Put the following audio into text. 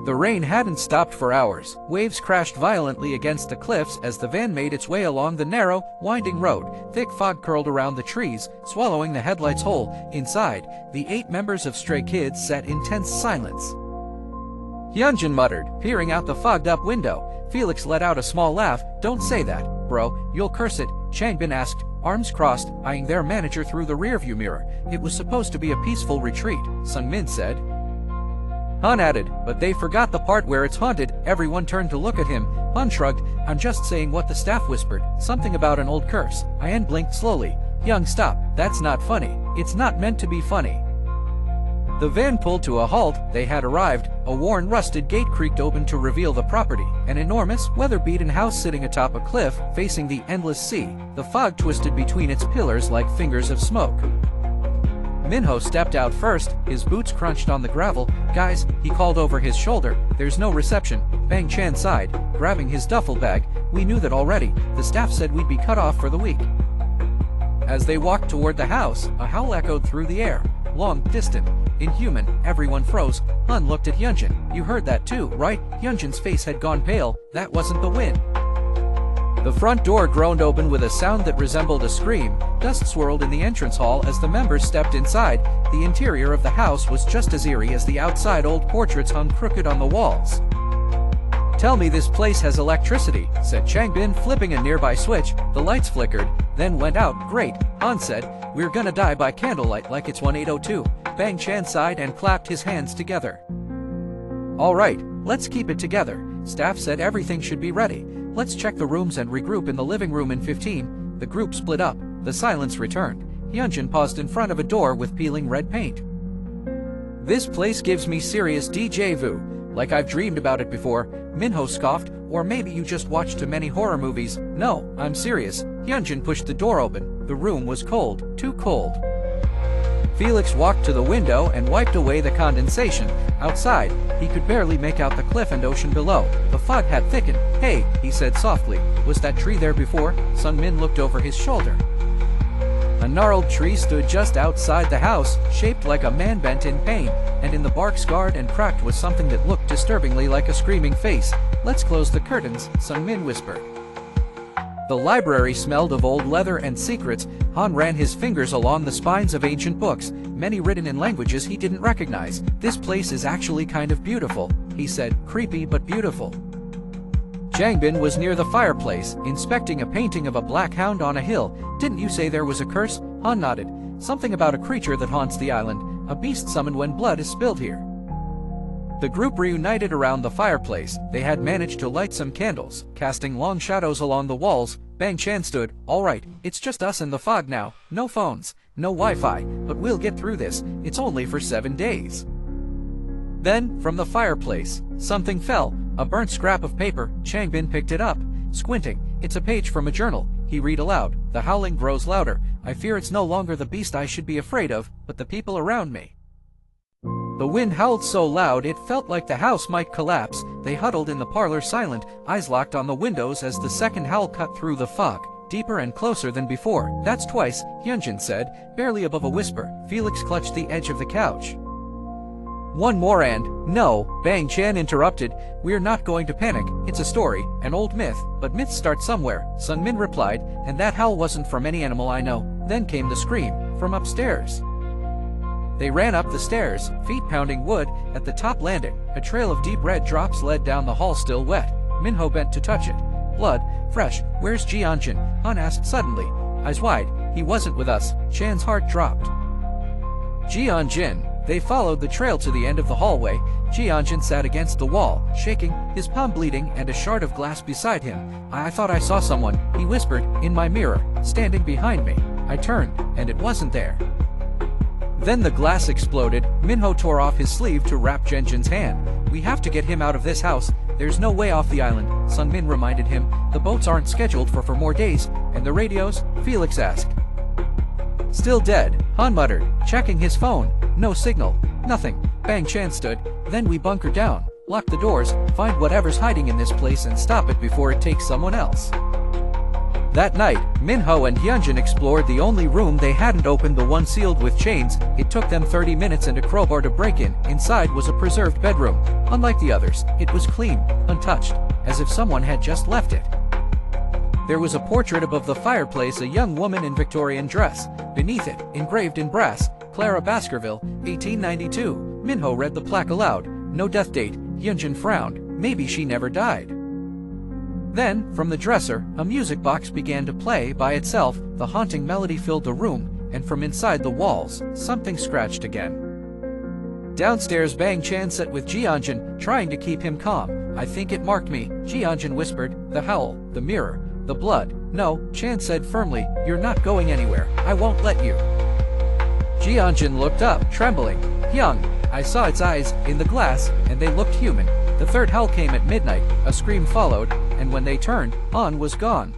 The rain hadn't stopped for hours. Waves crashed violently against the cliffs as the van made its way along the narrow, winding road. Thick fog curled around the trees, swallowing the headlights whole. Inside, the 8 members of Stray Kids sat in tense silence. Hyunjin muttered, peering out the fogged-up window. Felix let out a small laugh. "Don't say that, bro, you'll curse it," Changbin asked, arms crossed, eyeing their manager through the rearview mirror. "It was supposed to be a peaceful retreat," Sungmin said. Han added, "But they forgot the part where it's haunted." Everyone turned to look at him. Han shrugged, "I'm just saying what the staff whispered, something about an old curse." Ian blinked slowly. "Young, stop, that's not funny. It's not meant to be funny." The van pulled to a halt. They had arrived. A worn, rusted gate creaked open to reveal the property, an enormous, weather-beaten house sitting atop a cliff, facing the endless sea. The fog twisted between its pillars like fingers of smoke. Minho stepped out first, his boots crunched on the gravel. "Guys," he called over his shoulder, "there's no reception." Bang Chan sighed, grabbing his duffel bag. "We knew that already. The staff said we'd be cut off for the week." As they walked toward the house, a howl echoed through the air. Long, distant, inhuman. Everyone froze. Han looked at Hyunjin. "You heard that too, right?" Hyunjin's face had gone pale. "That wasn't the wind." The front door groaned open with a sound that resembled a scream. Dust swirled in the entrance hall as the members stepped inside. The interior of the house was just as eerie as the outside. Old portraits hung crooked on the walls. "Tell me this place has electricity," said Changbin, flipping a nearby switch. The lights flickered, then went out. "Great," Han said. "We're gonna die by candlelight like it's 1802. Bang Chan sighed and clapped his hands together. "All right, let's keep it together." Staff said everything should be ready. "Let's check the rooms and regroup in the living room in 15. The group split up. The silence returned. Hyunjin paused in front of a door with peeling red paint. "This place gives me serious déjà vu, like I've dreamed about it before," Minho scoffed. "Or maybe you just watched too many horror movies." "No, I'm serious." Hyunjin pushed the door open. The room was cold, too cold. Felix walked to the window and wiped away the condensation. Outside, he could barely make out the cliff and ocean below. The fog had thickened. "Hey," he said softly, "was that tree there before?" Sungmin looked over his shoulder. A gnarled tree stood just outside the house, shaped like a man bent in pain, and in the bark scarred and cracked was something that looked disturbingly like a screaming face. "Let's close the curtains," Sungmin whispered. The library smelled of old leather and secrets. Han ran his fingers along the spines of ancient books, many written in languages he didn't recognize. "This place is actually kind of beautiful," he said, "creepy but beautiful." Changbin was near the fireplace, inspecting a painting of a black hound on a hill. "Didn't you say there was a curse?" Han nodded. "Something about a creature that haunts the island, a beast summoned when blood is spilled here." The group reunited around the fireplace. They had managed to light some candles, casting long shadows along the walls. Bang Chan stood. "All right, it's just us in the fog now. No phones, no Wi-Fi, but we'll get through this. It's only for 7 days." Then, from the fireplace, something fell. A burnt scrap of paper. Changbin picked it up, squinting. "It's a page from a journal." He read aloud. "The howling grows louder. I fear it's no longer the beast I should be afraid of, but the people around me." The wind howled so loud it felt like the house might collapse. They huddled in the parlor silent, eyes locked on the windows as the second howl cut through the fog, deeper and closer than before. "That's twice," Hyunjin said, barely above a whisper. Felix clutched the edge of the couch. "One more and—" "No," Bang Chan interrupted. "We're not going to panic. It's a story, an old myth, but myths start somewhere," Sungmin replied, "and that howl wasn't from any animal I know." Then came the scream, from upstairs. They ran up the stairs, feet pounding wood. At the top landing, a trail of deep red drops led down the hall, still wet. Minho bent to touch it. "Blood, fresh. Where's Jianjin?" Han asked suddenly, eyes wide. "He wasn't with us." Chan's heart dropped. Jianjin. They followed the trail to the end of the hallway. Jianjin sat against the wall, shaking, his palm bleeding and a shard of glass beside him. I thought I saw someone," he whispered, "in my mirror, standing behind me. I turned, and it wasn't there." Then the glass exploded. Minho tore off his sleeve to wrap Jianjin's hand. "We have to get him out of this house. There's no way off the island," Sungmin reminded him. "The boats aren't scheduled for more days." "And the radios?" Felix asked. "Still dead," Han muttered, checking his phone. "No signal. Nothing." Bang Chan stood. "Then we bunker down, lock the doors, find whatever's hiding in this place and stop it before it takes someone else." That night, Minho and Hyunjin explored the only room they hadn't opened, the one sealed with chains. It took them 30 minutes and a crowbar to break in. Inside was a preserved bedroom. Unlike the others, it was clean, untouched, as if someone had just left it. There was a portrait above the fireplace, a young woman in Victorian dress. Beneath it, engraved in brass, Clara Baskerville, 1892. Minho read the plaque aloud. No death date. Hyunjin frowned. Maybe she never died. Then, from the dresser, a music box began to play by itself. The haunting melody filled the room, and from inside the walls, something scratched again. Downstairs, Bang Chan sat with Jeonjin, trying to keep him calm. I think it marked me, Jeonjin whispered. The howl, the mirror, the blood. No, Chan said firmly, you're not going anywhere. I won't let you. Jeonjin looked up, trembling. Hyung, I saw its eyes in the glass, and they looked human. The third howl came at midnight, a scream followed, and when they turned, An was gone.